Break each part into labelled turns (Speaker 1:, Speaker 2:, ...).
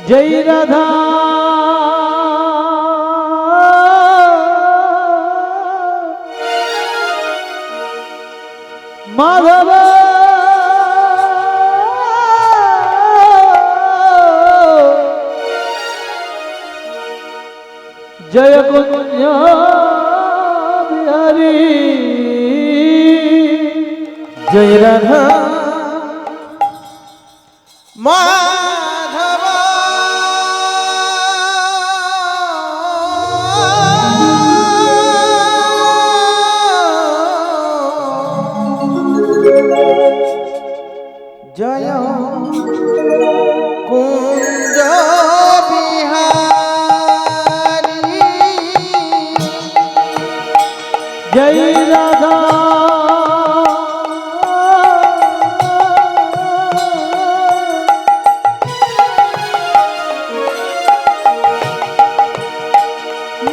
Speaker 1: जय राधा माधव जय कुंज बिहारी जय राधा
Speaker 2: माधव जय कुंज बिहारी
Speaker 1: जय राधा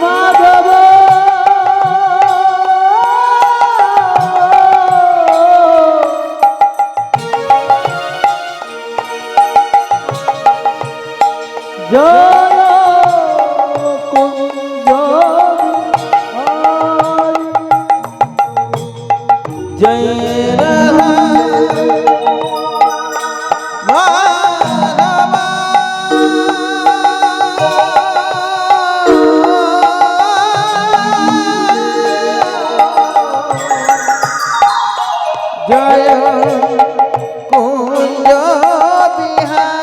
Speaker 1: माधव जय कुंज बिहारी
Speaker 2: जय राधा माधव जय कुंज बिहारी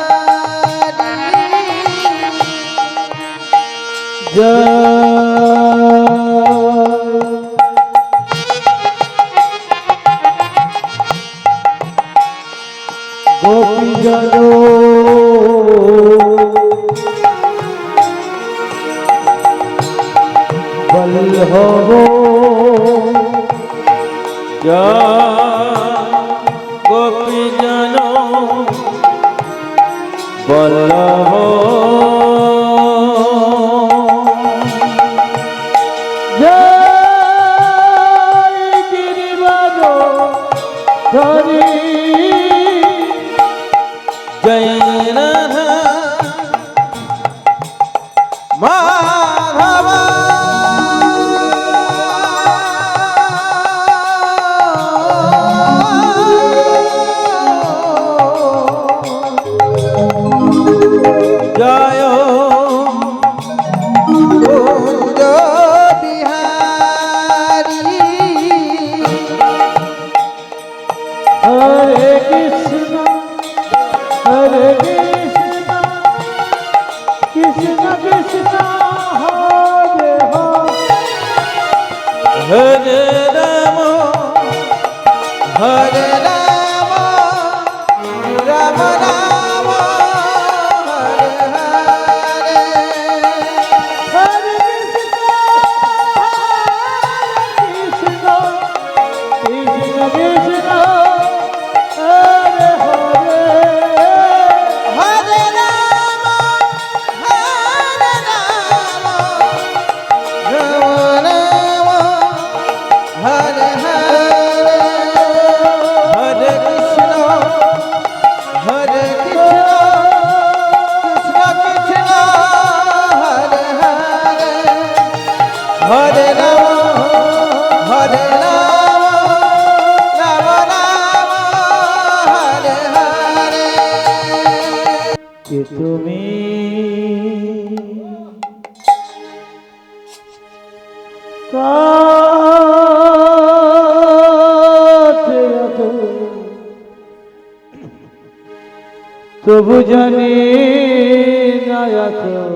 Speaker 1: गोपी जनो बल्लभो गोपी जनो बल्लभो जय गिरिवरो धरी
Speaker 2: जय राधा माधव जय कुंज बिहारी
Speaker 1: हरे कृष्ण कृष्ण कृष्ण हरे
Speaker 2: हरे राम हरे राम राम राम हरे हरे
Speaker 1: हरे कृष्ण कृष्ण कृष्ण हरे हरे
Speaker 2: हरे राम राम राम हरे हरे हरे कृष्ण कृष्ण कृष्ण हरे हरे हरे राम राम राम हरे हरे
Speaker 1: कि तुम्हें কাছে আছো তবু জানি না আছো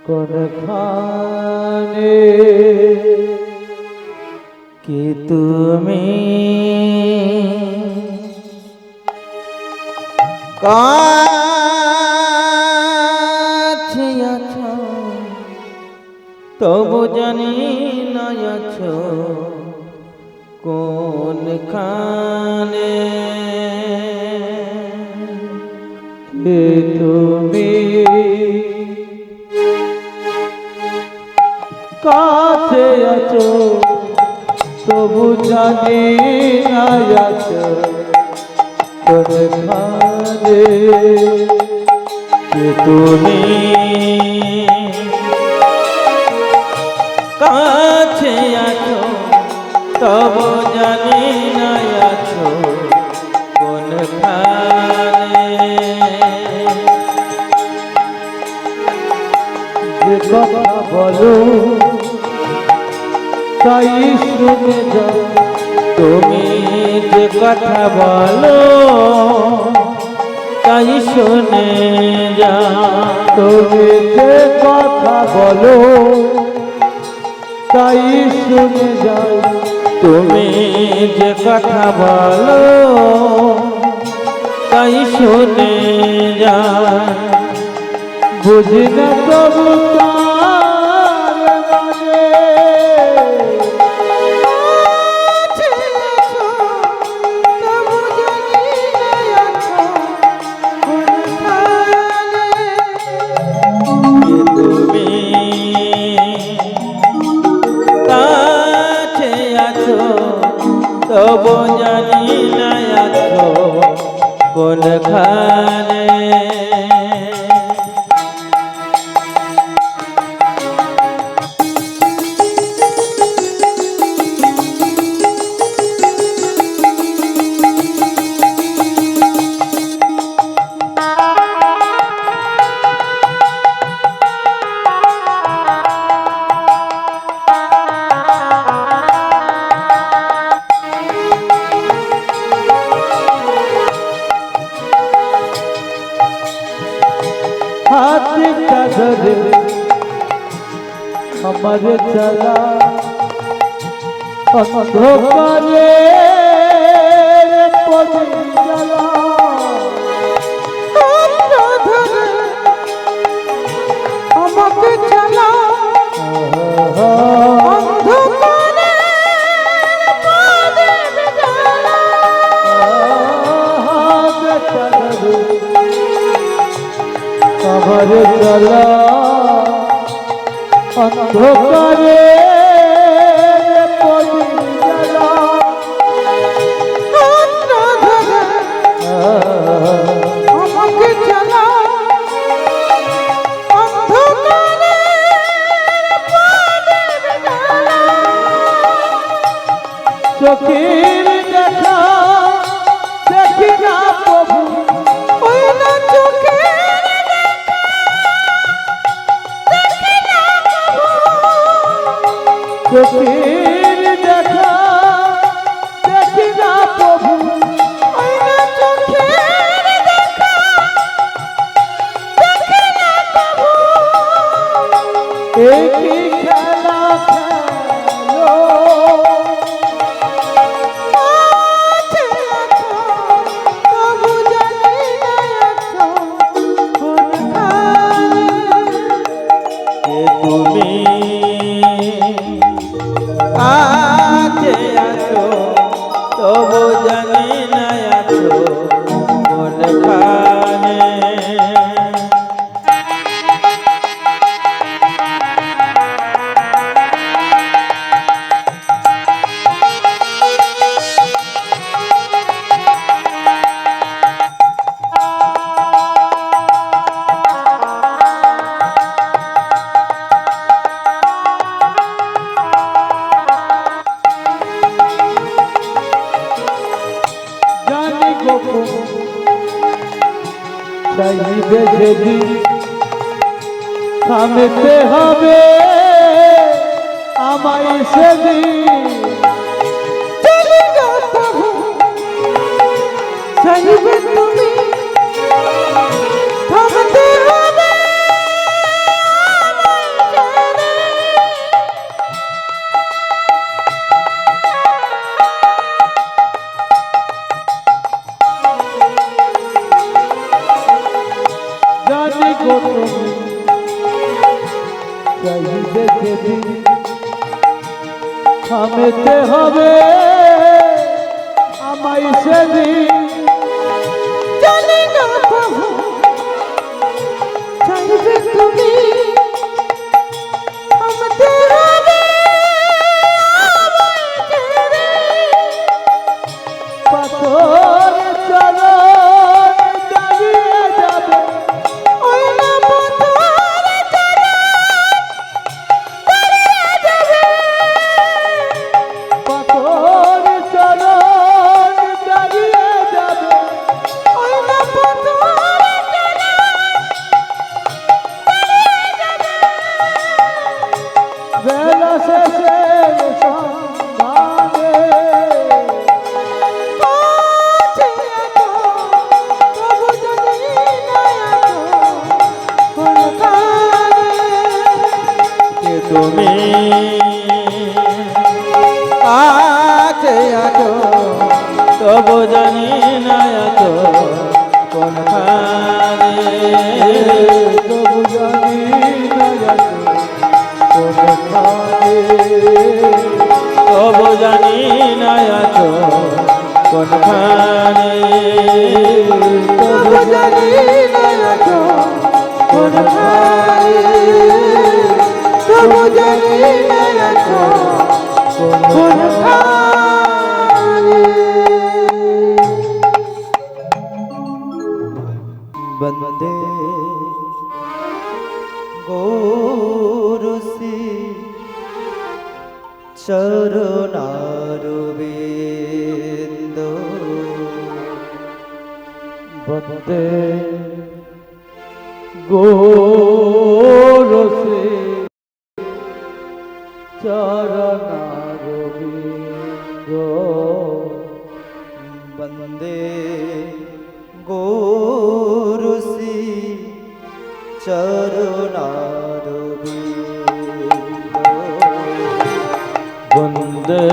Speaker 1: কোনখানে কি তুমি
Speaker 2: কাছে আছো তবু জানি না আছো কোনখানে
Speaker 1: কি তুমি কাছে আছো তবু জানি না আছো কোনখানে কে তুমি
Speaker 2: কাছে আছো তবু জানি না আছো কোনখানে।
Speaker 1: যে কথা বলো তাই শুনে যাও,
Speaker 2: তুমি যে কথা বলো তাই শুনে যা।
Speaker 1: তুমি যে কথা বলো তাই শুনে যাও,
Speaker 2: তুমি যে কথা বলো তাই শুনে যা।
Speaker 1: বুঝি না তবু তার মানে,
Speaker 2: কে তুমি কাছে আছো তবু জানি না আছো কোনখানে।
Speaker 1: হাতটা ধরে আমার চলা অন্ধকারে পথে জ্বালা,
Speaker 2: আমাকে চলা অন্ধকারে
Speaker 1: আমার চলা অন্ধকারে পথে জ্বালা,
Speaker 2: আমাকে চলা অন্ধকারে
Speaker 1: চোখের দেখা দেখি না প্রভু,
Speaker 2: ওই না চোখে
Speaker 1: চোখের দেখা দেখি না প্রভু,
Speaker 2: ওই না চোখে
Speaker 1: এই কি খেলা খেলো,
Speaker 2: তবু জানি না আছো কোনখানে।
Speaker 1: কে তুমি
Speaker 2: কাছে আছো তবু জানি না আছো কোনখানে।
Speaker 1: জানি গোপন চাইবে যেদিন থামতে হবে আমায় সেদিন,
Speaker 2: চাইবে তুমি থামতে হবে
Speaker 1: জানি গোপন চাইবে যেদিন থামতে হবে আমায় সেদিন,
Speaker 2: জানি না প্রভু চাইবে তুমি থামতে হবে আমায় ছেড়ে।
Speaker 1: পাথর চলো দাঁড়িয়ে যাবে,
Speaker 2: ওই
Speaker 3: তুমি কাছে আছো তবু জানি না এত কোন ফারে
Speaker 1: তবু জানি না এত কোনখানে
Speaker 3: তবু জানি না এত কোন ফারে
Speaker 2: তবু জানি না এত কোনখানে তবু জানি না এত কোনখানে
Speaker 3: বন্দে গৌরসি চরণারবিন্দ
Speaker 1: বন্দে গোরসে চরণারবিন্দ
Speaker 3: বন্দে গৌরসি চরণারবিন্দ বন্দে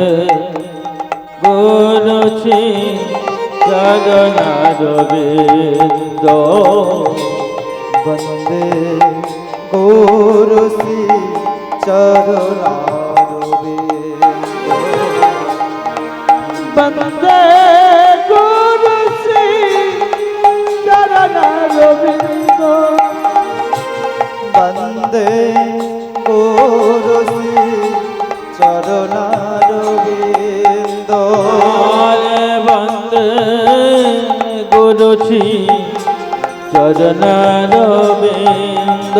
Speaker 3: গৌরসি চরণারবিন্দ বন্দে গৌরসি চরণারবিন্দ
Speaker 1: বন্দে গোরসে চরণারবিন্দ
Speaker 3: বন্দে গৌরসি চরণারবিন্দ বন্দে গৌরসি চরণারবিন্দ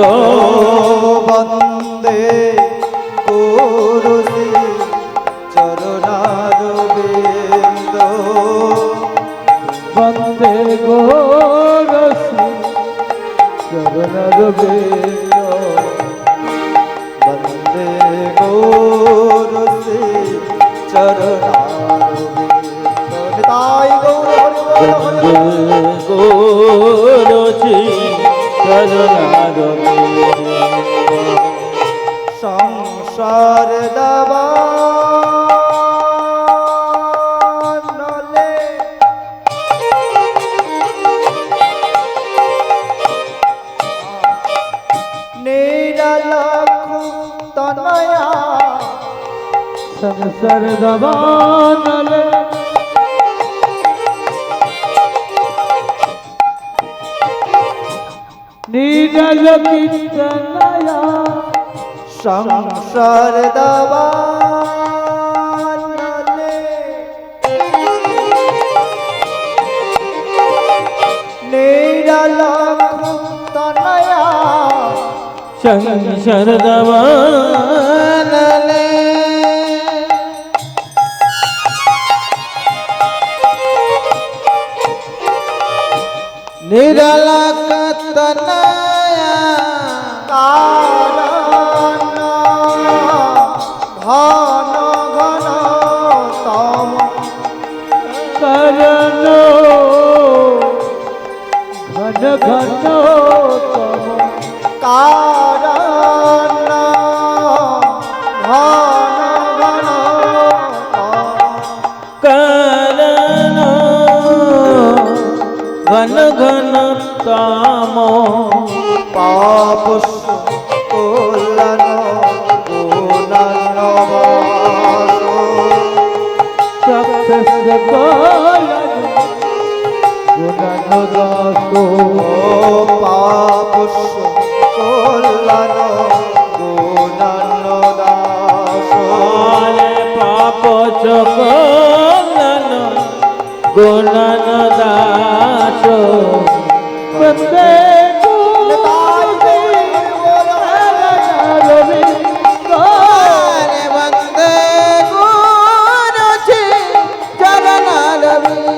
Speaker 3: বন্দে গৌরসি চরণারবিন্দ
Speaker 1: বন্দে গোরসে চরণারবিন্দ
Speaker 3: বন্দে গৌরসি চরণারবিন্দ নিতাই গৌর হরি বল গৌরসি চরণারবিন্দ সংসার দাবানলে নিরালক্ষ তনয়া
Speaker 1: সংসার দাবানলে নিরল কীর্তনয়া
Speaker 3: সংসার দাবানলে নিরালক্ষ তনয়া সংসার দাবানলে নিরালক্ষ তনয়া কারণ ঘন ঘন তম
Speaker 1: করণ ঘন ঘন তম
Speaker 3: কারণ ঘন ঘন কারণ ঘন ঘন তম পাপ কল্যাণ গুণানবাস
Speaker 1: সপ্তস্য কলন গুণানদাস
Speaker 3: পাপ কল্যাণ গুণানদাস পাপ কল্যাণ গুণানদাস
Speaker 1: বন্দে গোরবিন্দ
Speaker 3: বন্দে গুরুজি চরণারবিন্দ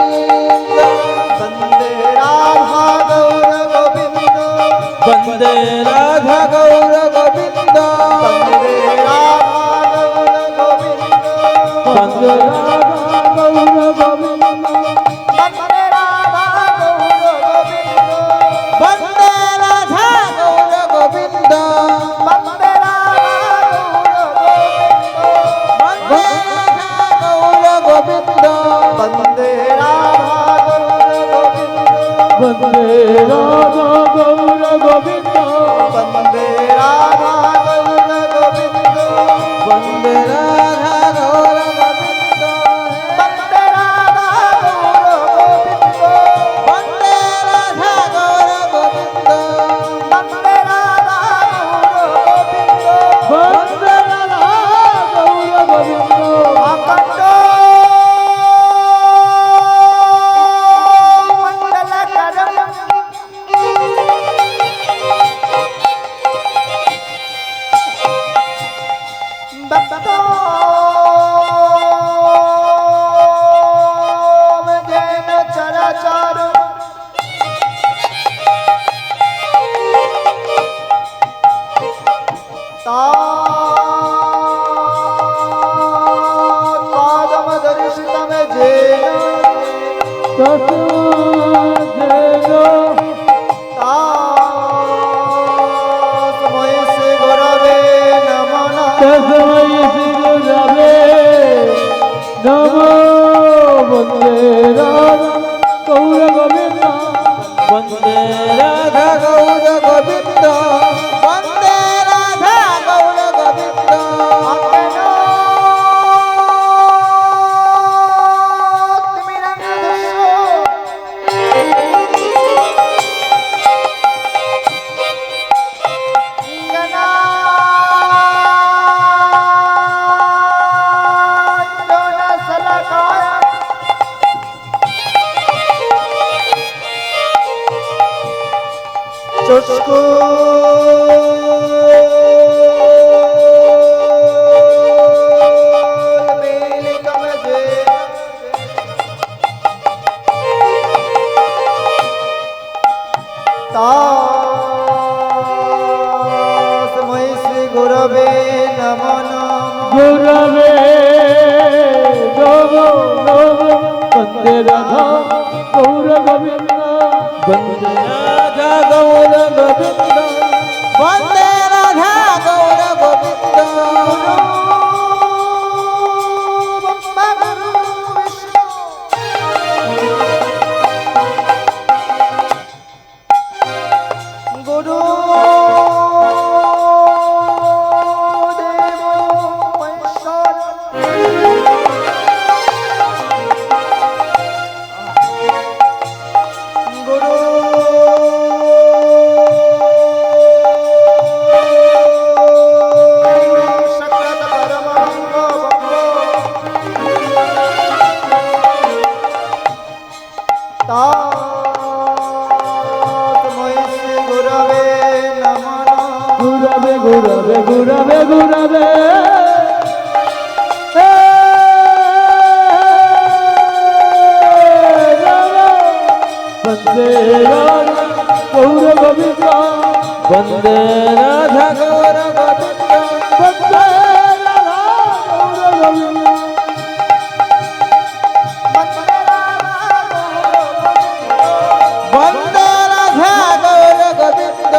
Speaker 3: বন্দে রাধা গৌর গোবিন্দ বন্দে রাধা গৌর গোবিন্দ বন্দে রাধা গৌর গোবিন্দ
Speaker 1: বন্দে রাধা গৌর গোবিন্দ
Speaker 3: বন্দে রাধা গৌর গোবিন্দ বন্দে রাধা গৌর গোবিন্দ বন্দে রাধা গৌর
Speaker 1: বন্দে রাধা গৌর গোবিন্দ
Speaker 3: বন্দে রাধা গৌর গোবিন্দ
Speaker 2: तस्मै श्री गुरवे नमो नमः
Speaker 1: गुरवे नमो नमः वन्दे राधा गौर गोविन्द
Speaker 3: वन्दे राधा गौर गोविन्द वन्दे राधा गौर गोविन्द
Speaker 1: गुरवे गुरवे गुरवे गुरवे वन्दे राधा गौर गोविन्द
Speaker 3: वन्दे राधा गौर गोविन्द
Speaker 1: वन्दे राधा गौर गोविन्द
Speaker 3: वन्दे राधा गौर गोविन्द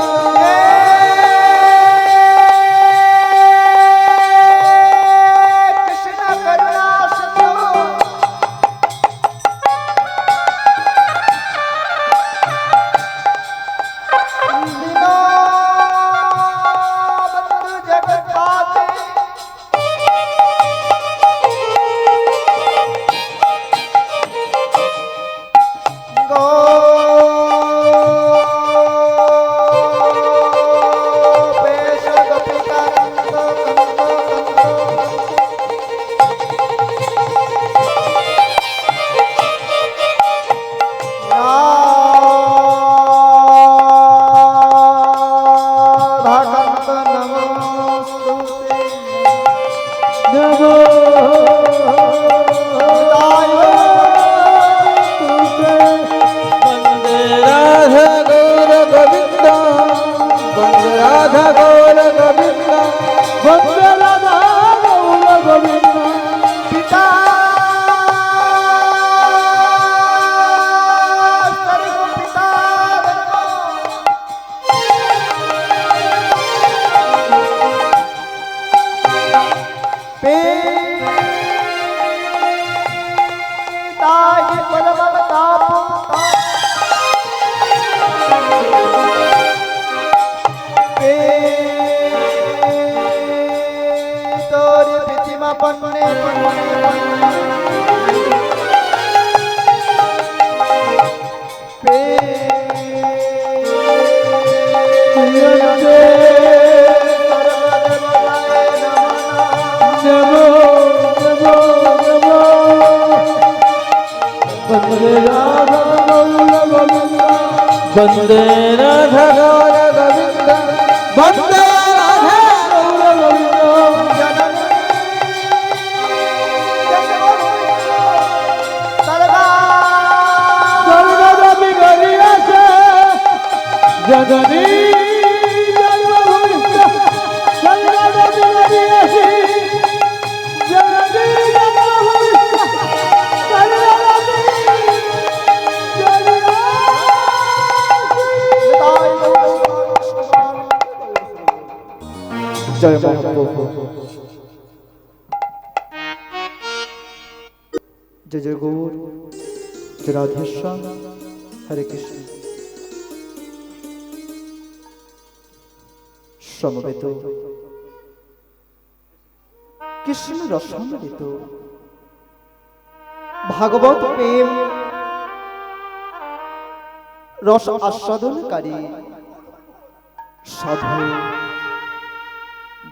Speaker 1: वन्दे राधा गौर गोविन्द वन्दे राधा गौर गोविन्द सर्वदा बिगड़िया से जगनी जगभूषा सर्वदा बिगड़िया से जगनी जगभूषा सर्वदा जय महाप्रभु जय जय गौर
Speaker 2: রাধেশ্যাম হরে কৃষ্ণ। সমবেত কৃষ্ণ রসামৃত ভাগবত প্রেম রস আস্বাদনকারী সাধু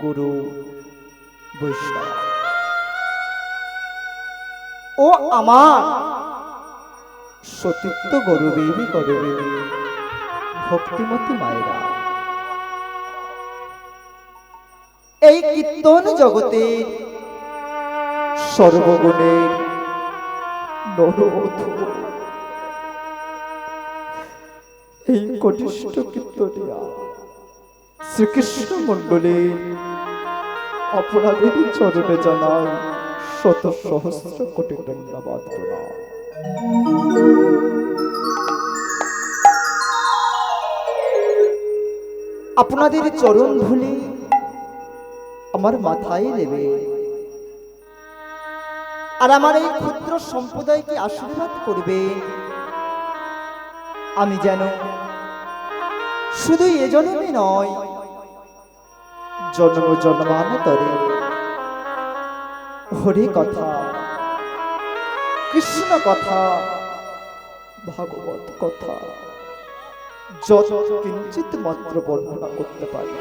Speaker 2: গুরু বৈষ্ণব ও আমার সতীত্ব গৌরবেরই গৌরবেরই ভক্তিমতী মায়েরা, এই কীর্তন জগতে সর্বগুণের নরবধূ এই কনিষ্ঠ কীর্তনিয়া শ্রীকৃষ্ণ মণ্ডলীর অপরাধীর চরণে জানাই শত সহস্র কোটি ধন্যবাদ প্রণাম। আপনাদের চরণ ধুলি আমার মাথায় দেবে আর আমার এই ক্ষুদ্র সম্প্রদায়কে আশীর্বাদ করবে, আমি যেন শুধু এ জন্মে নয় জন্ম জন্মান্তরে হরি কথা, কৃষ্ণ কথা, ভাগবত কথা যত কিঞ্চিত মাত্র বর্ণনা করতে পারি।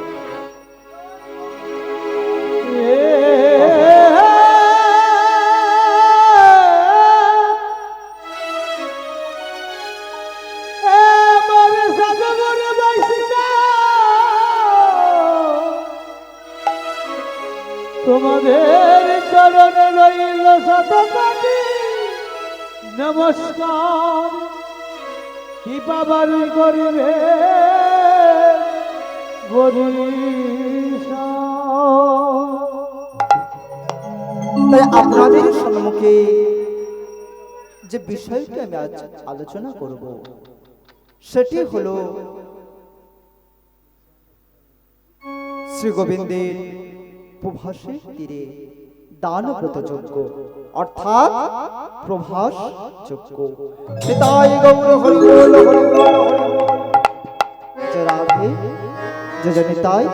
Speaker 1: তোমাদের চরণে রইল শতকোটি নমস্কার, কি পাবার করিবে
Speaker 2: তাই আপনাদের সম্মুখে যে বিষয়টি আমি আজ আলোচনা করব সেটি হলো শ্রী গোবিন্দের প্রভাসের তীরে দানব্রত যজ্ঞ অর্থাৎ প্রভাস যজ্ঞ। নিতাই গৌর হরি বল হরি বল জয় রাধে জয় জয় নিতাই।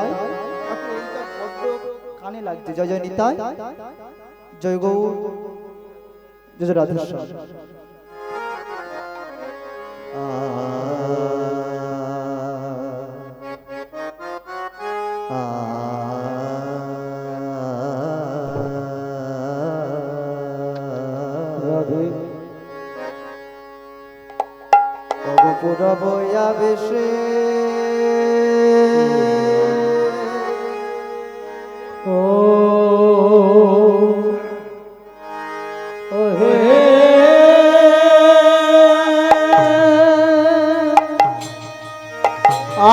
Speaker 2: কানে লাগছে জয় জয় নিতাই, জয় গৌর, জয় জয় রাধেশ্যাম। পুরবয়া বেশে
Speaker 1: ও হে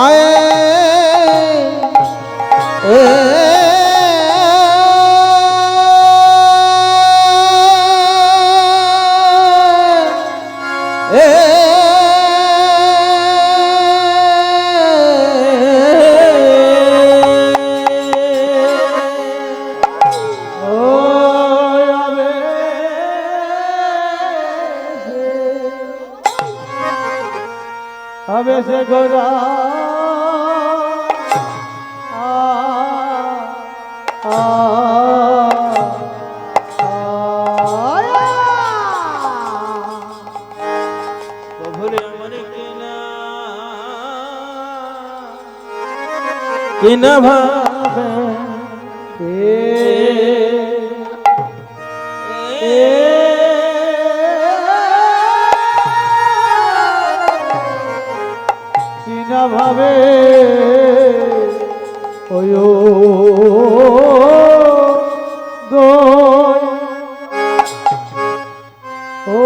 Speaker 2: আয়ে
Speaker 1: হবে সে গোরা
Speaker 3: প্রভুরে আমার কিনা ভাবে
Speaker 1: কিনা ভাবে ওয় দোয় ও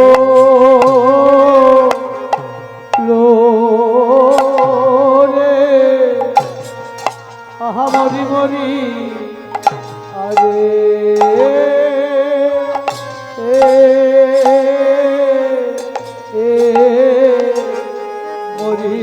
Speaker 1: লো রে আহা মরি মরি আরে মরি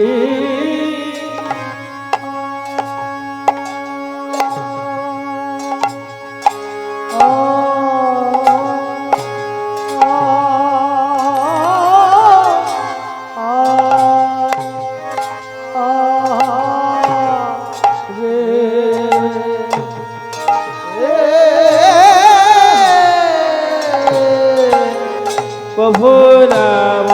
Speaker 3: কভু রাম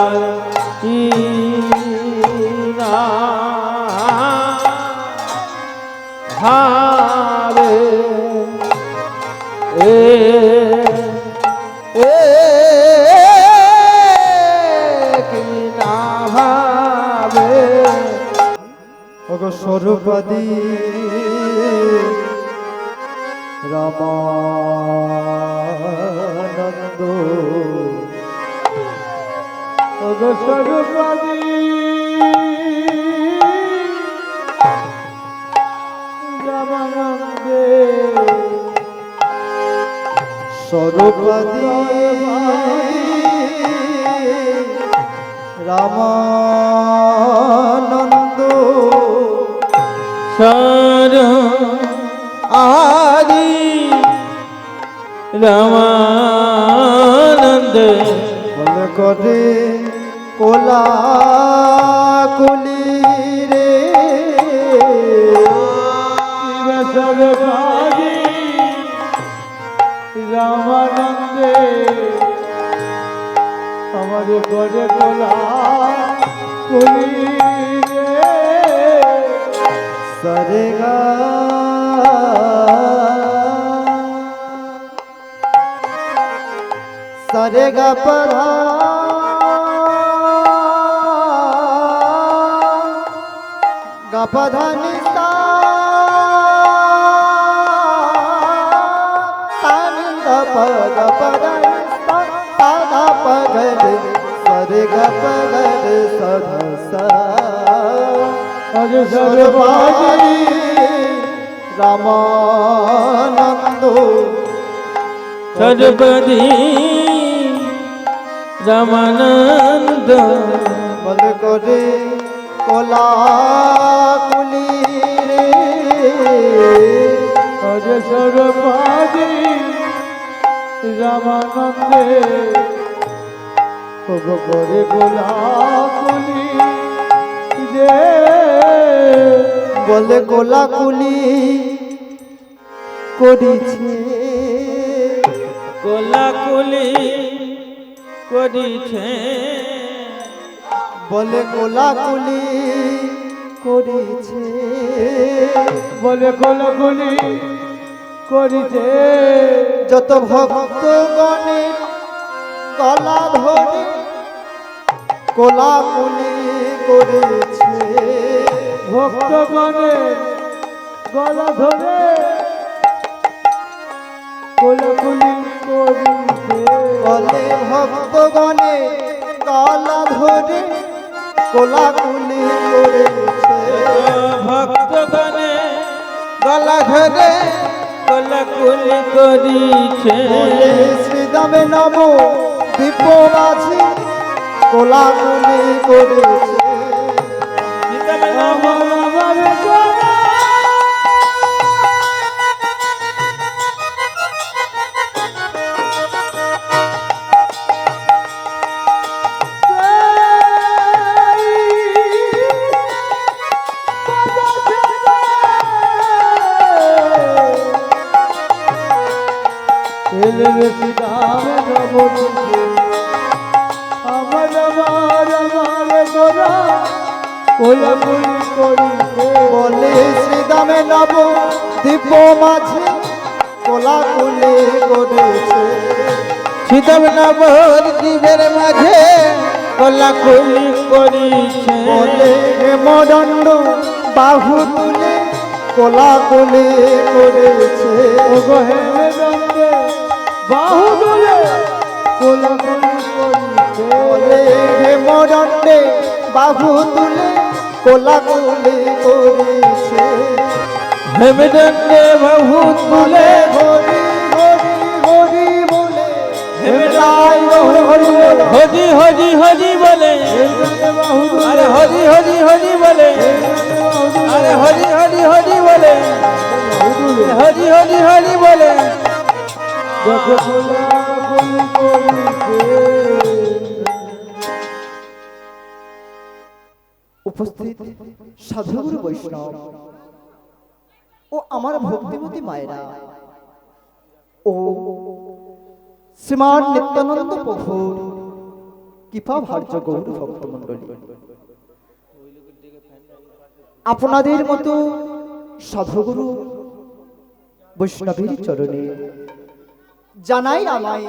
Speaker 3: ভাবে কি না ভাবে
Speaker 2: ওগো স্বরূপাদি রামানন্দ
Speaker 1: ওগো স্বরূপাদি রামানন্দে
Speaker 2: স্বরূপাদি রামানন্দ
Speaker 3: সর আদি রামানন্দ
Speaker 2: বলে করে কোলা কুলি রে
Speaker 1: সর্বাদি রামানন্দে আমার করে কোলা কুলি রে
Speaker 2: সরেগা সরেগা পধা গপধা নিস্তা তানিন্দ পদ পদ নিস্তা তাদা পগদ সরেগা পগদ সধসা
Speaker 1: আজ
Speaker 2: সর্বাদি রামানন্দ
Speaker 3: সর্বদি রামানন্দ
Speaker 2: বল করে কোলা কুলি রে
Speaker 1: আজ সর্বাদি রামানন্দে ওগো করে গোলা কুলি রে
Speaker 2: বলে কোলা কুলি করিছে
Speaker 3: কোলাকুলি করিছে
Speaker 2: বলে কোলা কুলি করিছে
Speaker 1: বলে কোলাকুলি করিছে
Speaker 2: যত ভক্ত গণের গলা ধরে কোলা কুলি করেছে
Speaker 1: ভক্তগণের গলা ধরে কোলাকুলি করিছে
Speaker 2: বলে ভক্তগণে গলা ধরে কোলা কুলি করেছে
Speaker 3: ভক্তগণে গলা ধরে কোলাকুলি করিছে
Speaker 2: বলে শ্রীদামে নব দীপবাজি কোলা কুলি করেছে
Speaker 1: আমার আমার গলা কোলাকুলি করিছে
Speaker 2: বলে শ্রীদামে নব দীপ মাঝে কোলা কুলি করেছে
Speaker 3: শীতব নবর জীবের মাঝে কোলাকুলি করিছে
Speaker 2: বলে হেমদণ্ড বাহু তুলে কোলা কুলি করেছে
Speaker 1: ওগো হেমে দণ্ডে বাহু তুলে কোলাকুলি করিছে
Speaker 2: বলে হেমদণ্ডে বাহু তুলে কোলা কুলি করেছে
Speaker 3: হেমদণ্ডে বাহু তুলে
Speaker 2: হরি হরি হরি বলে
Speaker 3: হেমদাই হরি হরি হরি হরি বলে
Speaker 1: বাহু
Speaker 3: আরে হরি হরি হরি বলে আরে হরি হরি হরি বলে হরি হরি হরি বলে
Speaker 1: যত কোলাকুলি করিছে
Speaker 2: উপস্থিত সাধুগুরু বৈষ্ণব ও আমার ভক্তিমতী মায়েরা ও শ্রীমান নিত্যানন্দ প্রভুর কৃপা ভার্য গৌর ভক্তমণ্ডলী, আপনাদের মতো সাধুগুরু বৈষ্ণবের চরণে জানাই আমায়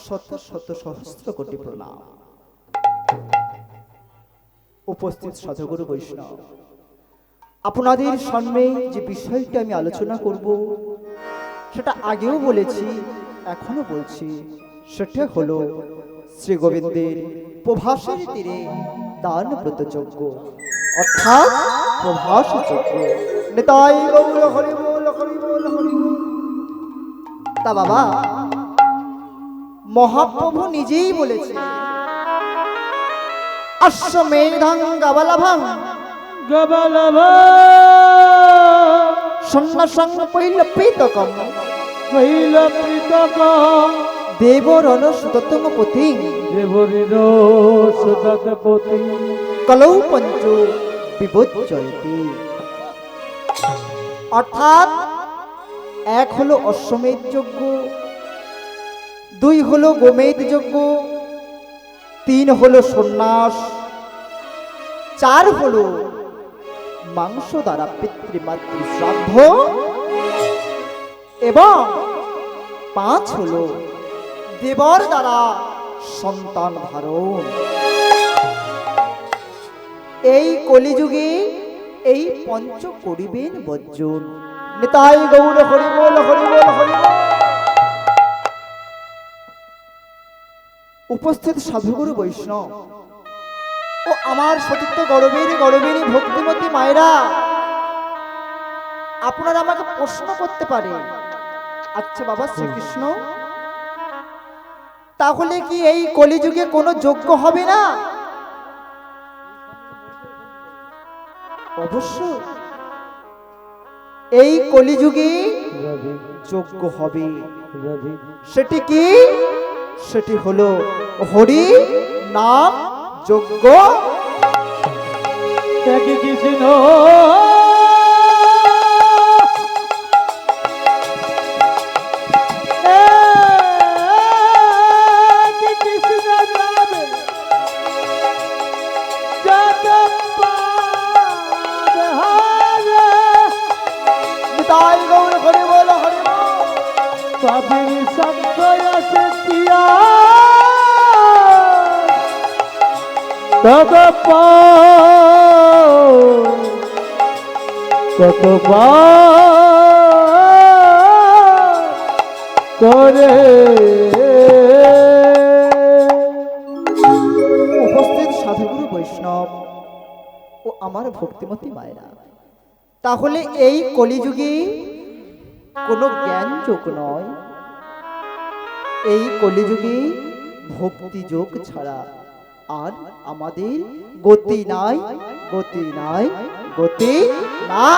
Speaker 2: শত শত সহস্র কোটি প্রণাম। উপস্থিত সাধুগুরু বৈষ্ণব, আপনাদের সামনে যে বিষয়টা আমি আলোচনা করব সেটা আগেও বলেছি, এখনো বলছি, সেটা হলো শ্রী গোবিন্দের প্রভাসের তীরে দান ব্রত যজ্ঞ, অর্থাৎ প্রভাস যজ্ঞ। নিতাই গৌর হরি বল, হরি বল, হরি বল। তা বাবা, মহাপ্রভু নিজেই বলেছে, অশ্বমেধাং গাবালাভাং
Speaker 1: গবলভা
Speaker 2: সন্ন্যাসং পৈলপিতকম
Speaker 1: কৈলপিতকম
Speaker 2: দেবরণ সুততম পতি
Speaker 1: দেবরির সুততপতি
Speaker 2: কলৌ পঞ্চ বিবোজ্জয়তি। অর্থাৎ এক হলো অশ্বমেধ যজ্ঞ, দুই হলো গোমেধ যজ্ঞ, তিন হলো সন্ন্যাস, চার হলো মাংস দ্বারা পিতৃমাতৃ শ্রাদ্ধ, এবং পাঁচ হলো দেবর দ্বারা সন্তান ধারণ। এই কলিযুগে এই পঞ্চ করিবেন বর্জন। নিতাই গৌর হরি বল, হরি বল, হরি বল। উপস্থিত সাধুগুরু বৈষ্ণব ও আমার সতীর্থ গরবেরই ভক্তিমতী মায়েরা, আপনারা আমাকে প্রশ্ন করতে পারেন, আচ্ছা বাবা শ্রীকৃষ্ণ, তাহলে কি এই কলিযুগে কোনো যজ্ঞ হবে না? অবশ্য এই কলিযুগে যজ্ঞ হবে। সেটি কি? সেটি হলো হরি নাম যজ্ঞ।
Speaker 1: একই কৃষ্ণ করে
Speaker 2: উপস্থিত সাধুগুরু বৈষ্ণব ও আমার ভক্তিমতী মায়েরা, তাহলে এই কলিযুগে কোনো জ্ঞান যোগ নয়, এই কলিযুগে ভক্তি যোগ ছাড়া আর আমাদের গতি নাই, গতি নাই, গতি না।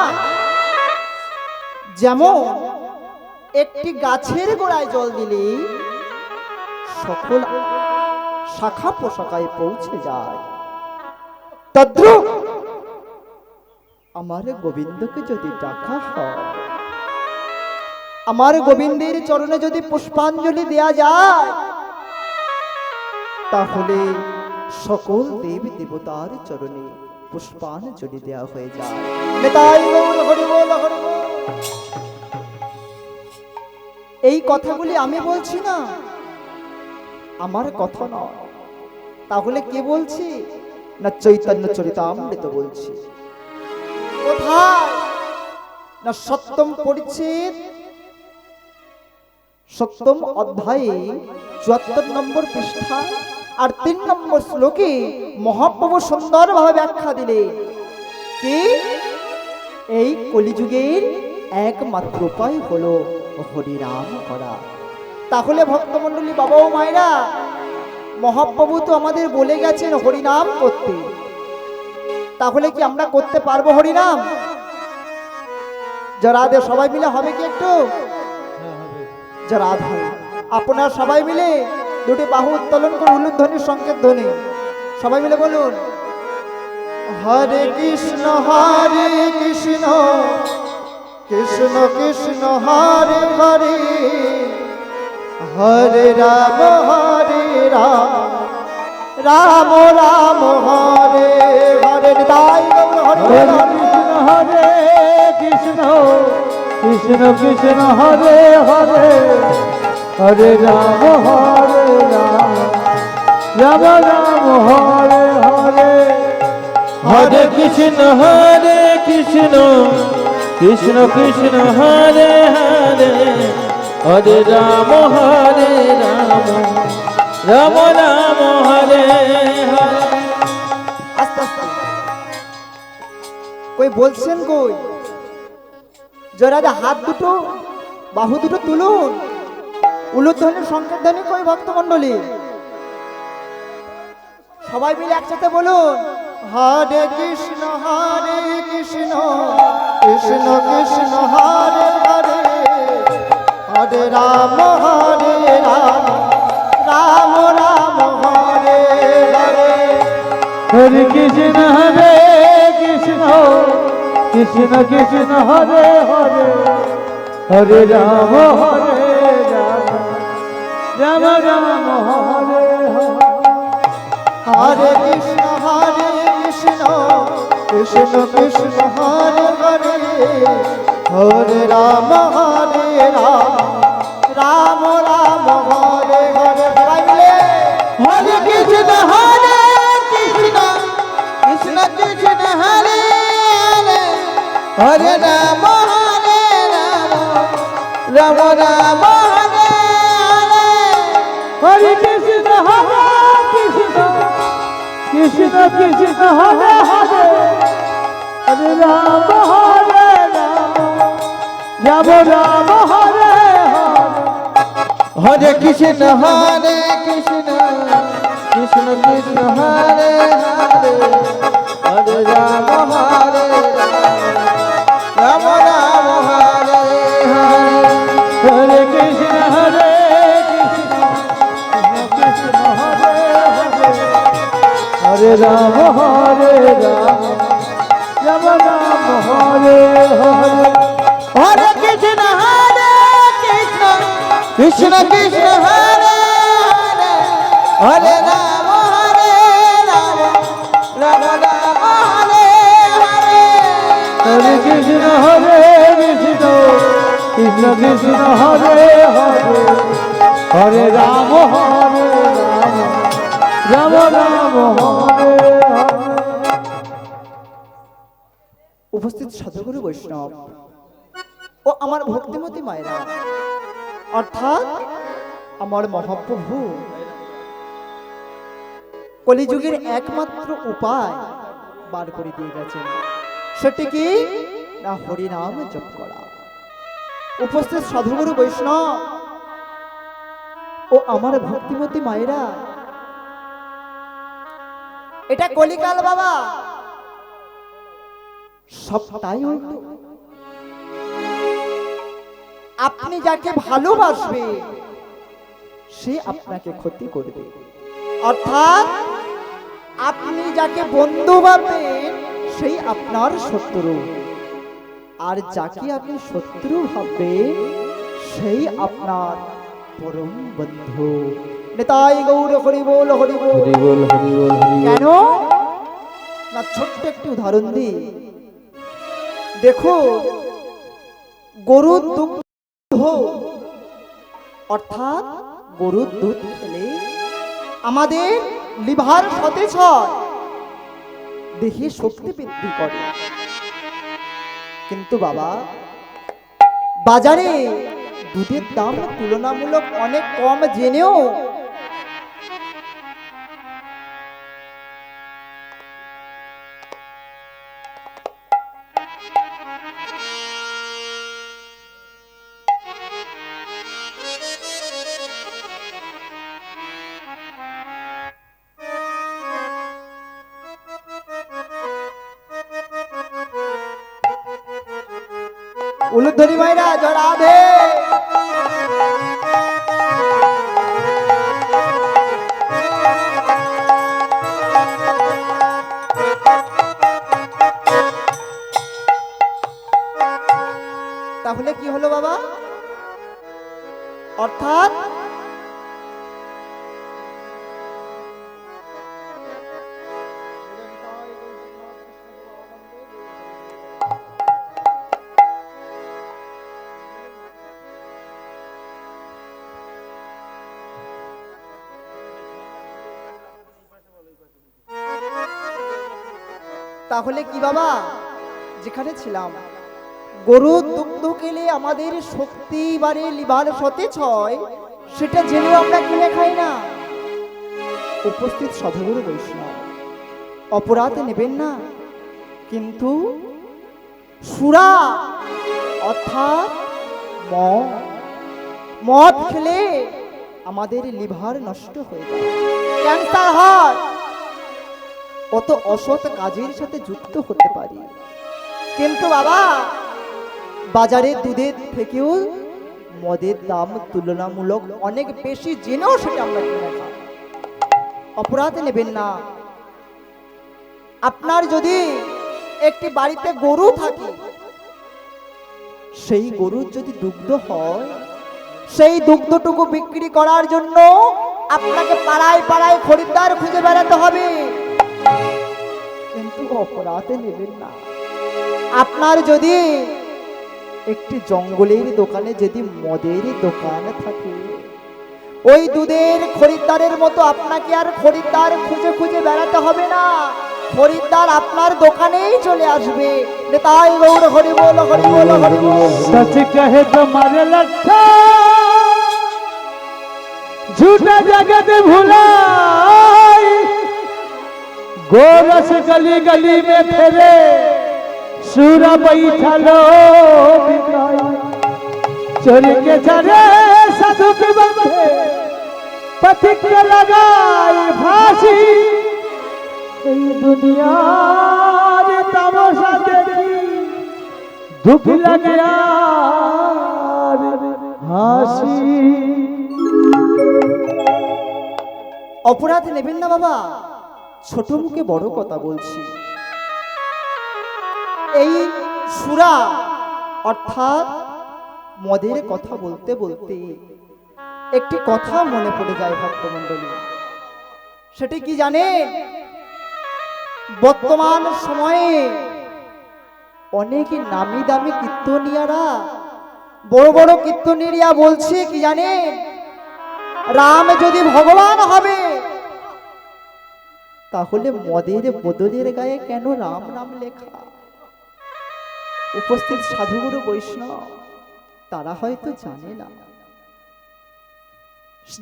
Speaker 2: যেমন একটি গাছের গোড়ায় জল দিলে সকল শাখা প্রশাখায় পৌঁছে যায়, তদ্রূপ আমার গোবিন্দকে যদি ডাকা হয়, আমার গোবিন্দের চরণে যদি পুষ্পাঞ্জলি দেয়া যায়, তাহলে সকল দেবী দেবতার চরণে পুষ্পাঞ্জলি দেয়া হয়ে যায়। নিতাই গৌর হরি বল, হরি বল। এই কথাগুলি আমি বলছি না, আমার কথা নয়, তাহলে কে বলছি? না চৈতন্য চরিতামৃত বলছি। কোথায়? না সপ্তম পরিচ্ছেদ, সপ্তম অধ্যায়ে ৭৪ নম্বর পৃষ্ঠা আর ৩ নম্বর শ্লোকে মহাপ্রভু সুন্দরভাবে ব্যাখ্যা দিলেন কি এই কলিযুগের একমাত্র উপায় হলো হরিনাম করা। তাহলে ভক্তমণ্ডলী, বাবা ও মায়েরা, মহাপ্রভু তো আমাদের বলে গেছেন হরিনাম করতে, তাহলে কি আমরা করতে পারবো হরিনাম? যারা সবাই মিলে হবে কি একটু? যারা আপনারা সবাই মিলে দুটি বাহু উত্তোলন করে উলুধ্বনির সংকেত ধ্বনি সবাই মিলে বলুন, হরে কৃষ্ণ কৃষ্ণ কৃষ্ণ হরে হরে, হরে রাম রাম রাম হরে হরে নিতাই গৌর হরি
Speaker 1: হরে কৃষ্ণ কৃষ্ণ কৃষ্ণ হরে হরে হরে রাম রাম রাম হরে হরে
Speaker 3: হরে কৃষ্ণ কৃষ্ণ কৃষ্ণ হরে হরে হরে রাম রাম রাম হরে হরে।
Speaker 2: আস্তে আস্তে কই বলছেন কই জোরা হাত দুটো বাহু দুটো তুলুন উলুধ্বনির সংকেত ধ্বনি কই ভক্তমণ্ডলী সবাই মিলে একসাথে বলুন হরে কৃষ্ণ কৃষ্ণ কৃষ্ণ হরে হরে হরে রাম রাম রাম হরে হরে
Speaker 1: হরে কৃষ্ণ কৃষ্ণ কৃষ্ণ কৃষ্ণ হরে হরে হরে রাম রাম রাম হরে হরে
Speaker 2: হরে কৃষ্ণ কৃষ্ণ কৃষ্ণ হরে হরে হরে রাম রাম রাম হরে হরে সবাই মিলে
Speaker 3: হরে কৃষ্ণ কৃষ্ণ কৃষ্ণ কৃষ্ণ হরে হরে হরে রাম রাম রাম হরে হরে
Speaker 1: হরে কৃষ্ণ কৃষ্ণ কৃষ্ণ হরে হরে হরে রাম রাম রাম হরে হরে
Speaker 3: হরে কৃষ্ণ কৃষ্ণ কৃষ্ণ কৃষ্ণ হরে হরে হরে রাম রাম রাম হরে হরে
Speaker 1: হরে কৃষ্ণ কৃষ্ণ হরে হরে হরে রাম রাম রাম হরে হরে
Speaker 3: হরে কৃষ্ণ কৃষ্ণ কৃষ্ণ হরে হরে হরে রাম রাম রাম হরে হরে
Speaker 1: হরে কৃষ্ণ কৃষ্ণ কৃষ্ণ কৃষ্ণ হরে হরে হরে রাম রাম রাম হরে হরে।
Speaker 2: উপস্থিত সাধুগুরু বৈষ্ণব ও আমার ভক্তিমতী মায়েরা অর্থাৎ আমার মহাপ্রভু কলিযুগের একমাত্র উপায় বার করে দিয়ে গেছেন সেটি কি না হরিনাম জপ করা। উপস্থিত সাধুগুরু বৈষ্ণব ও আমার ভক্তিমতী মায়েরা এটা কলিকাল বাবা সবটাই উল্টো। আপনি যাকে ভালোবাসবে সে আপনাকে ক্ষতি করবে, অর্থাৎ আপনি যাকে বন্ধু ভাববেন সেই আপনার শত্রু, আর যাকে আপনি শত্রু ভাববেন সেই আপনার পরম বন্ধু। নেতাই গৌর হরি বল হরি বল।
Speaker 3: হরি বল হরি বল হরি বল।
Speaker 2: কেন না ছোট্ট একটি উদাহরণ দিই। দেখো গরুর দুধ অর্থাৎ গরুর দুধ খেলে আমাদের লিভার সতেজ হয়, দেহে শক্তি বৃদ্ধি করে। কিন্তু বাবা বাজারে দুধের দাম তুলনামূলক অনেক কম জেনেও উলুধ্বনি মাইরা জড়াধে তাহলে কি হলো বাবা? অর্থাৎ তাহলে কি বাবা, যেখানে ছিলাম গরুর দুগ্ধ খেলে আমাদের শক্তি বাড়ে, লিভার সতেজ হয়, সেটা জেনে আমরা কিনে খাই না। উপস্থিত সধগুরু বৈষ্ণব, অপরাধ নেবেন না, কিন্তু সুরা অর্থাৎ মদ খেলে আমাদের লিভার নষ্ট হয়ে যায়, ক্যান্সার হয়, অত অসৎ কাজের সাথে যুক্ত হতে পারি। কিন্তু বাবা, বাজারে দুধের থেকেও মদের দাম তুলনামূলক অনেক বেশি, জেনেও সেটা আমরা কিনে খাই। অপরাধ নেবেন না। আপনার যদি একটি বাড়িতে গরু থাকে, সেই গরুর যদি দুগ্ধ হয়, সেই দুগ্ধটুকু বিক্রি করার জন্য আপনাকে পাড়ায় পাড়ায় খরিদ্দার খুঁজে বেড়াতে হবে, কিন্তু অপরাধ নেবেন না। আপনার যদি একটি জঙ্গলের দোকানে যদি মদের দোকান থাকে, ওই দুধের খরিদ্দারের মতো আপনাকে আর খরিদ্দার খুঁজে খুঁজে বেড়াতে হবে না, খরিদ্দার আপনার দোকানেই চলে আসবে। তাই গৌর হরি বল, হরি বল, হরি বল।
Speaker 1: सच कहे तुम्हारे लट्ठा झूठा जगत भुलाई, गोरस गली गली में फेरे सूरा बैठलो बिकाई, चोरी के चरे साधु के बंधे पथिक के लगाई फांसी, এই দুনিয়ার তামাশা দেখি দুঃখ লাগে আর হাসি।
Speaker 2: অপরাধ নেবেন না বাবা, ছোট মুখে বড় কথা বলছি। এই সুরা অর্থাৎ মদের কথা বলতে বলতে একটি কথা মনে পড়ে যায় ভক্তমণ্ডলী। সেটি কি জানেন? বর্তমান সময়ে অনেক নামি দামি কীর্তনিয়ারা, বড় বড় কীর্তনিয়া বলছে কি জানেন, রাম যদি ভগবান হবে তাহলে মদের বদলের গায়ে কেন রাম নাম লেখা? উপস্থিত সাধুগুরু বৈষ্ণব তারা হয়তো জানে না,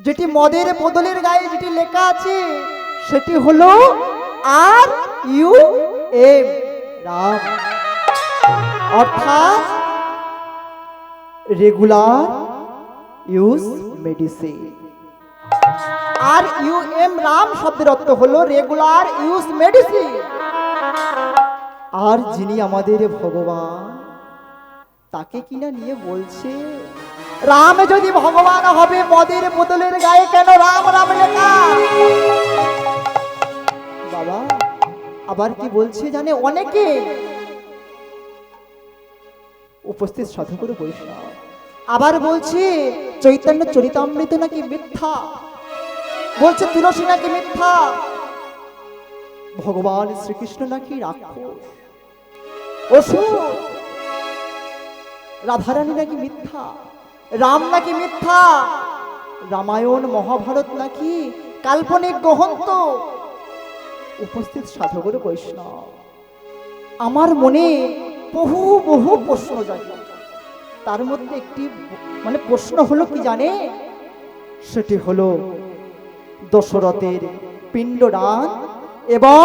Speaker 2: যেটি মদের বদলের গায়ে যেটি লেখা আছে সেটি হলো RUM, রাম, অর্থাৎ regular use medicine. RUM Ram শব্দের অর্থ হলো রেগুলার ইউজ মেডিসিন। আর যিনি আমাদের ভগবান, তাকে কিনা নিয়ে বলছে রাম যদি ভগবান হবে মদের বোতলের গায়ে কেন রাম রাম লেখা? বাবা আবার কি বলছে জানে অনেকে? উপস্থিত সাধুগুরু বৈষ্ণব আবার বলছে চৈতন্য চরিতামৃত নাকি মিথ্যা, বলছে তুলসী নাকি মিথ্যা, ভগবান শ্রীকৃষ্ণ নাকি রাক্ষস, অসুর, রাধারানী নাকি মিথ্যা, রাম নাকি মিথ্যা, রামায়ণ মহাভারত নাকি কাল্পনিক গ্রন্থ। উপস্থিত সাধুগুরু বৈষ্ণব আমার মনে বহু বহু প্রশ্ন জাগে, তার মধ্যে একটি প্রশ্ন হলো কি জানে, সেটি হলো দশরথের পিণ্ডদান এবং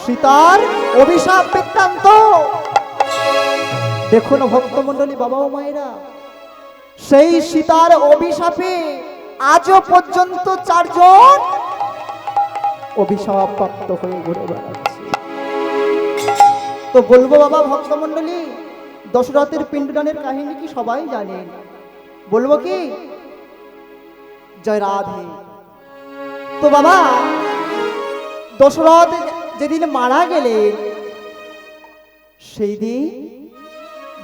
Speaker 2: সীতার অভিশাপ বৃত্তান্ত। দেখুন ভক্তমণ্ডলী, বাবা ও মায়েরা, সেই সীতার অভিশাপে আজও পর্যন্ত 4 জন অভিশাপ প্রাপ্ত হয়ে ঘুরে বেড়াচ্ছে। তো বলবো বাবা ভক্তমণ্ডলী, দশরথের পিণ্ডদানের কাহিনী কি সবাই জানেন? বলবো কি? জয় রাধে। তো বাবা দশরথ যেদিন মারা গেলেন, সেই দিন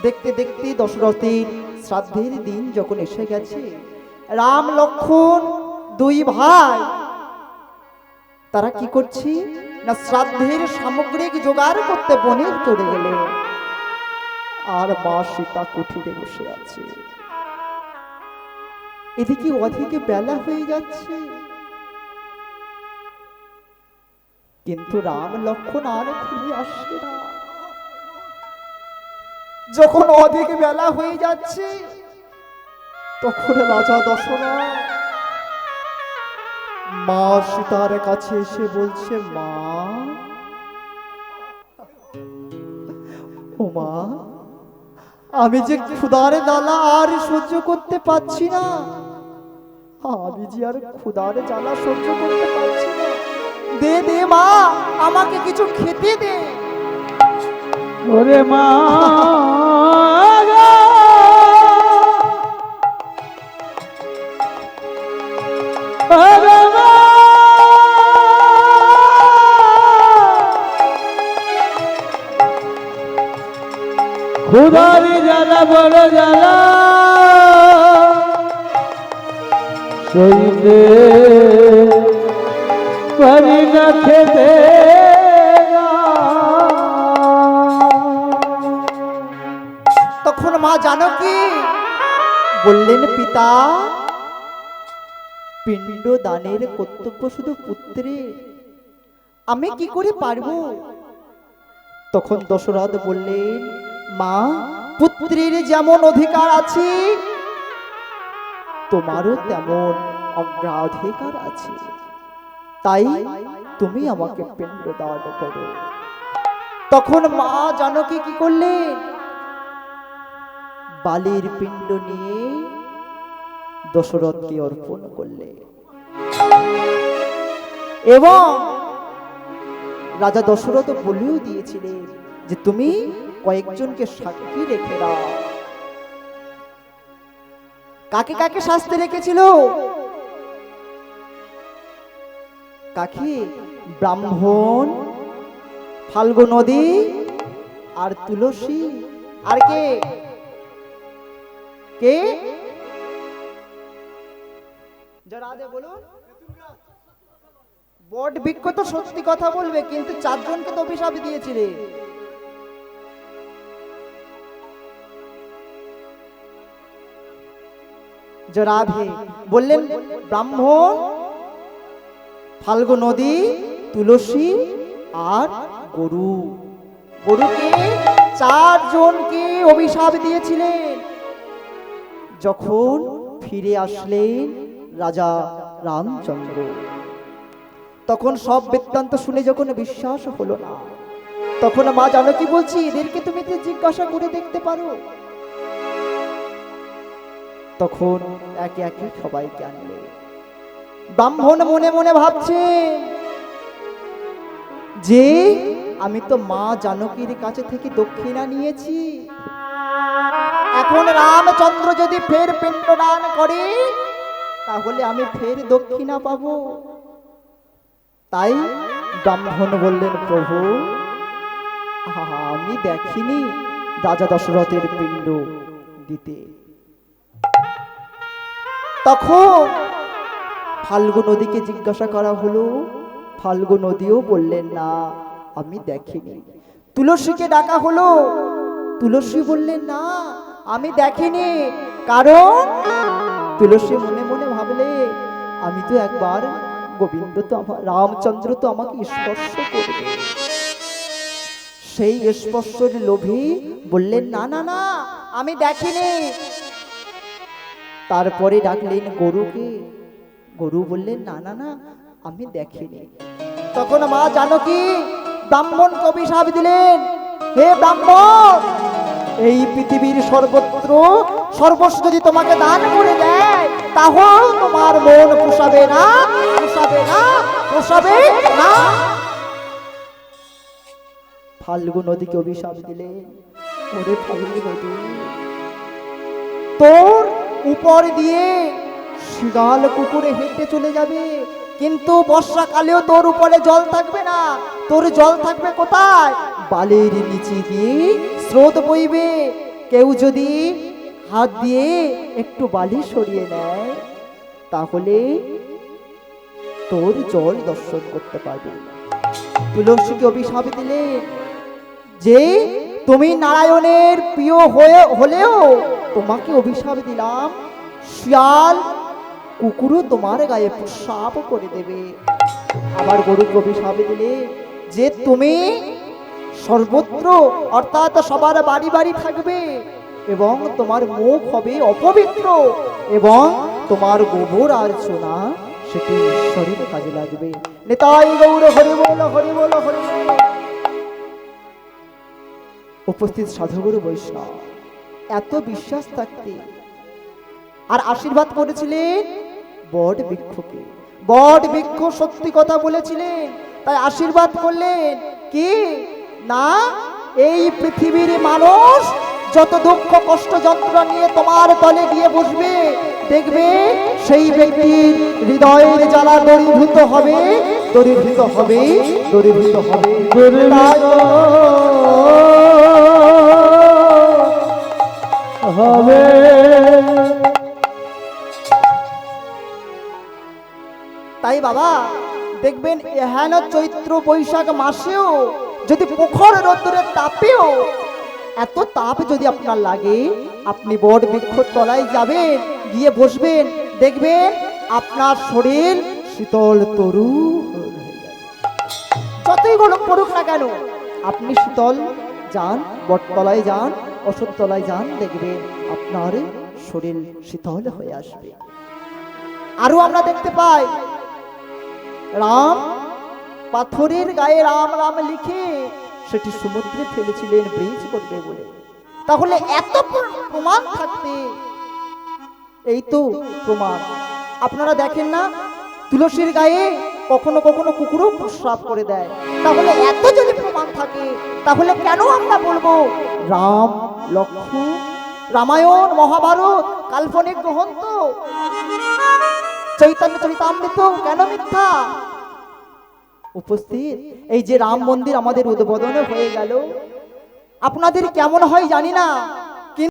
Speaker 2: দেখতে দেখতে দশরথের শ্রাদ্ধের দিন যখন এসে গেছে, রাম লক্ষ্মণ 2 ভাই তারা কি করছে না, শ্রাদ্ধের সামগ্রিক জোগাড় করতে বনে চলে গেলেন, আর মা সীতা কুঠিরে বসে আছে। এদিকে ওদিকে বেলা হয়ে যাচ্ছে, কিন্তু রাম লক্ষ্মণ আর ফিরে আসছে না। যখন অধিক বেলা হয়ে যাচ্ছে, তখন রাজা দশরথ মা সীতার কাছে এসে বলছে, মা, ও মা, আমি যে ক্ষুধার জ্বালা আর সহ্য করতে পারছি না, আমি যে আর ক্ষুধার জ্বালা সহ্য করতে পারছি না, দে দে মা, আমাকে কিছু খেতে দে।
Speaker 1: ওরে মা গো, ওরে মা, ক্ষুধার জ্বালা বড় জ্বালা সইতে পারি না, খেতে না।
Speaker 2: তখন মা জানকী বললেন, পিতা, পিণ্ড দানের কর্তব্য শুধু পুত্রের, আমি কি করে পারবো? তখন দশরথ বললেন, মা, পুত্রের যেমন অধিকার আছে, তোমারও তেমন অগ্রাধিকার আছে, তাই তুমি আমাকে পিণ্ড দান করো। তখন মা জানকী কি করলেন? বালির পিণ্ড নিয়ে দশরথকে অর্পণ করলে এবং রাজা দশরথ বলেও দিয়েছিলেন যে তুমি কয়েকজনকে সাক্ষী রেখে দাও। কাকে কাকে শাস্তি রেখেছিল? কাকে? ব্রাহ্মণ, ফাল্গু নদী আর তুলসী। আর কে কে? যারা আদে বলুন। বট বৃক্ষ তো সত্যি কথা বলবে, কিন্তু 4 জনকে তো অভিশাপ দিয়েছিলে। জরাভে বললেন, ব্রাহ্মণ, ফাল্গু নদী, তুলসী আর গরু। গরুকে 4 জনকে অভিশাপ দিয়েছিলেন। যখন ফিরে আসলেন রাজা রামচন্দ্র, তখন সব বৃত্তান্ত শুনে যখন বিশ্বাস হলো না, তখন মা জানকী বলছি, এদেরকে তুমি তো জিজ্ঞাসা করে দেখতে পারো। তখন একে একে সবাইকে আনলে। ব্রাহ্মণ মনে মনে ভাবছে যে আমি তো মা জানকীর কাছে থেকে দক্ষিণা নিয়েছি, এখন রামচন্দ্র যদি ফের পিণ্ডদান করে তাহলে আমি ফের দক্ষিণা পাবো। তাই ব্রাহ্মণ বললেন, প্রভু, আমি দেখিনি রাজা দশরথের পিণ্ড দিতে। তখন ফাল্গু নদীকে জিজ্ঞাসা করা হলো, ফাল্গু নদীও বললেন, না, আমি দেখিনি। তুলসীকে ডাকা হলো, তুলসী বললেন, না, আমি দেখিনি। কারণ তুলসী মনে মনে ভাবলে, আমি তো একবার গোবিন্দ তো আমার রামচন্দ্র তো আমাকে স্পর্শ করবে, সেই স্পর্শের লোভে বললেন, না না না, আমি দেখিনি। তারপরে ডাকলেন গরুকে, গরু বললেন, না না না, আমি দেখিনি। তখন মা জানকী ব্রাহ্মণকে অভিশাপ দিলেন, হে ব্রাহ্মণ, এই পৃথিবীর সর্বত্র সর্বস্ব যদি তোমাকে দান করে দেয়, তাহলে তোমার মন পোষাবে না, পোষাবে না, পোষাবে না। ফাল্গু নদীকে অভিশাপ দিলেন, ওরে ফাল্গু নদী, তোর উপর দিয়ে শিগাল কুকুরে হেঁটে চলে যাবে, কিন্তু বর্ষাকালেও তোর উপরে জল থাকবে না। তোর জল থাকবে কোথায়? বালির নিচে দিয়ে স্রোত বইবে। কেউ যদি হাত দিয়ে একটু বালি সরিয়ে নেয়, তাহলে তোর জল দর্শন করতে পারবে। তুলসীকে অভিশাপ দিলে যে তুমি নারায়ণের প্রিয় হলেও তোমাকে অভিশাপ দিলাম, শিয়াল কুকুরও তোমার গায়ে প্রস্রাব করে দেবে। আবার গরুকে অভিশাপ দিলে যে তুমি সর্বত্র অর্থাৎ সবার বাড়ি বাড়ি থাকবে এবং তোমার মুখ হবে অপবিত্র এবং তোমার গোবর আর সোনা সেটি ঈশ্বরের কাজে লাগবে। নিতাই গৌর হরি বল হরি বল হরি বল। উপস্থিত সাধুগুরু বৈষ্ণব এত বিশ্বাস থাকতে আর আশীর্বাদ করেছিলেন বট বৃক্ষকে। বট বৃক্ষ সত্যি কথা বলেছিলেন, তাই আশীর্বাদ করলেন কি না এই পৃথিবীর মানুষ যত দুঃখ কষ্ট যন্ত্রণা নিয়ে তোমার তলে গিয়ে বসবে, দেখবে সেই ব্যক্তির হৃদয়ের জ্বালা দূরীভূত হবে, দূরীভূত হবে, দূরীভূত হবে।
Speaker 1: হবে
Speaker 2: তাই বাবা দেখবেন এহেন চৈত্র বৈশাখ মাসেও যদি প্রখর রোদ্দুরের তাপেও এত তাপ যদি আপনার লাগে, আপনি বট বৃক্ষর তলায় যাবেন, গিয়ে বসবেন, দেখবেন আপনার শরীর শীতল তরু হয়ে যাবে। যতই গরম পড়ুক না কেন আপনি শীতল যান, বটতলায় যান, অশ্বত্থ তলায় যান, দেখবেন আপনার শরীর শীতল হয়ে আসবে। আরো আমরা দেখতে পাই রাম পাথরের গায়ে রাম রাম লিখে সেটি সমুদ্রে ফেলেছিলেন ব্রিজ করবে বলে। তাহলে এত প্রমাণ থাকতে এই তো প্রমাণ। আপনারা দেখেন না তুলসীর গায়ে কখনো কখনো কুকুরও প্রস্রাব করে দেয়। তাহলে এত যদি প্রমাণ থাকে তাহলে কেন আমরা বলবো রাম লক্ষ্মণ, রামায়ণ মহাভারত কাল্পনিক গ্রন্থ, চৈতন্য চরিতামৃত কেন মিথ্যা? উপস্থিত এই যে রাম মন্দির আমাদের উদ্বোধন হয়ে গেল, আপনাদের কেমন হয় জানি না,